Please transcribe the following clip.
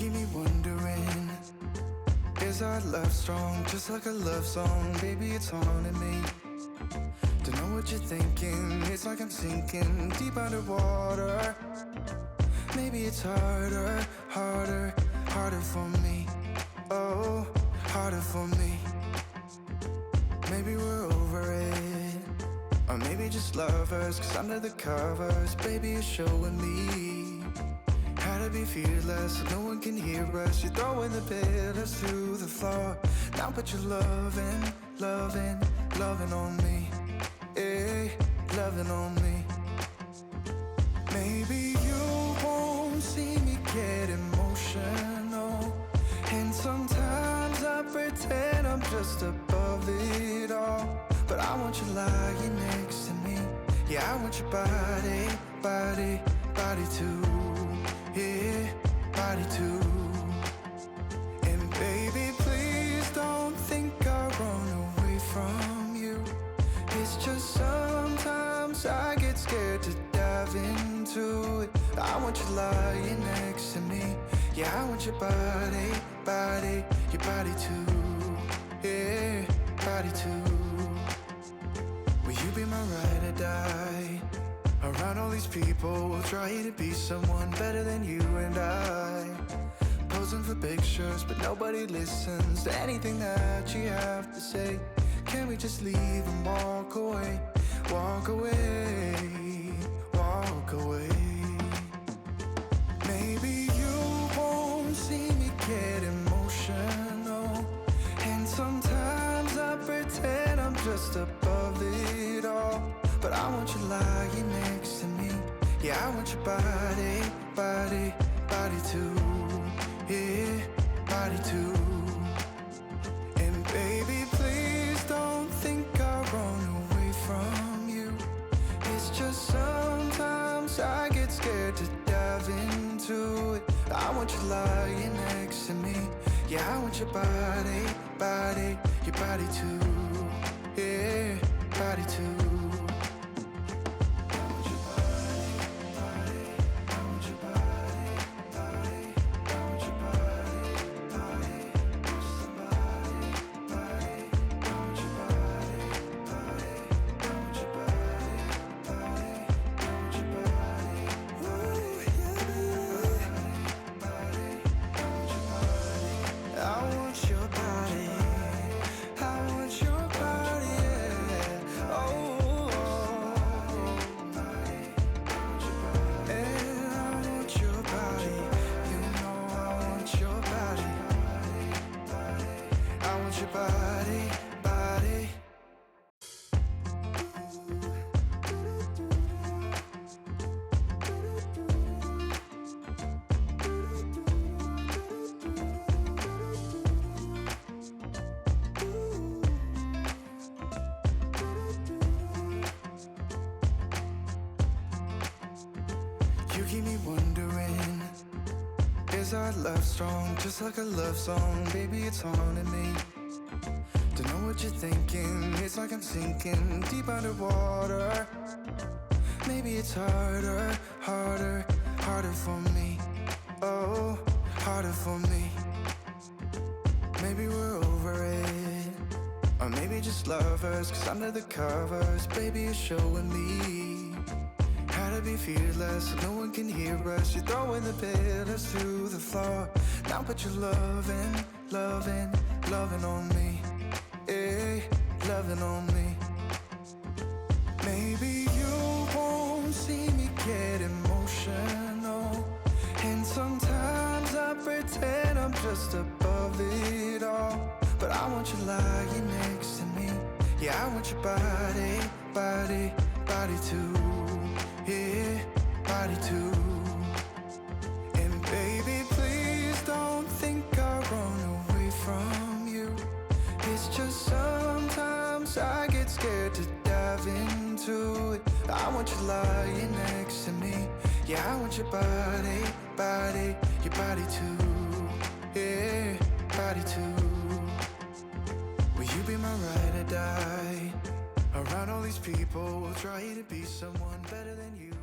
keep me wondering, is our love strong, just like a love song? Baby, it's haunting me. Don't know what you're thinking, it's like I'm sinking deep underwater. Maybe it's harder, harder, harder for me. Oh, harder for me. Maybe we're over it, or maybe just lovers, cause under the covers, baby, you're showing me how to be fearless, so no one can hear us. You're throwing the pillars through the floor. Now put your loving, loving, loving on me. Yeah, loving on me. Maybe you won't see me get emotional, and sometimes I pretend I'm just above it all. But I want you lying next to me. Yeah, I want your body, body, body too. Yeah, body too. And baby, please don't think I run away from you. It's just sometimes I get scared to dive into it. I want you lying next to me. Yeah, I want your body, body, your body too. Yeah, body too. Will you be my ride or die? Around all these people, we'll try to be someone better than you and I. Posing for pictures, but nobody listens to anything that you have to say. Can we just leave and walk away? Walk away, walk away. Maybe you won't see me get emotional, and sometimes I pretend I'm just above it all. But I want you lying next to me. Yeah, I want your body, body, body too. Yeah, body too. And baby, please don't think I run away from you. It's just sometimes I get scared to dive into it. I want you lying next to me. Yeah, I want your body, body, your body too. Yeah, body too. You keep me wondering, is our love strong, just like a love song? Baby, it's haunting me. Don't know what you're thinking, it's like I'm sinking deep underwater. Maybe it's harder, harder, harder for me. Oh, harder for me. Maybe we're over it, or maybe just lovers, cause under the covers, baby, you're showing me how to be fearless, so no one can hear us. You're throwing the pillars through the floor. Now put your loving, loving, loving on me. Yeah, loving on me. Maybe you won't see me get emotional, and sometimes I pretend I'm just above it all. But I want you lying next to me. Yeah, I want your body, body, body too. Yeah, body too. And baby, please don't think I run away from you. It's just sometimes I get scared to dive into it. I want you lying next to me. Yeah, I want your body, body, your body too. Yeah, body too. Will you be my ride or die? Around all these people, we'll try to be someone better than you.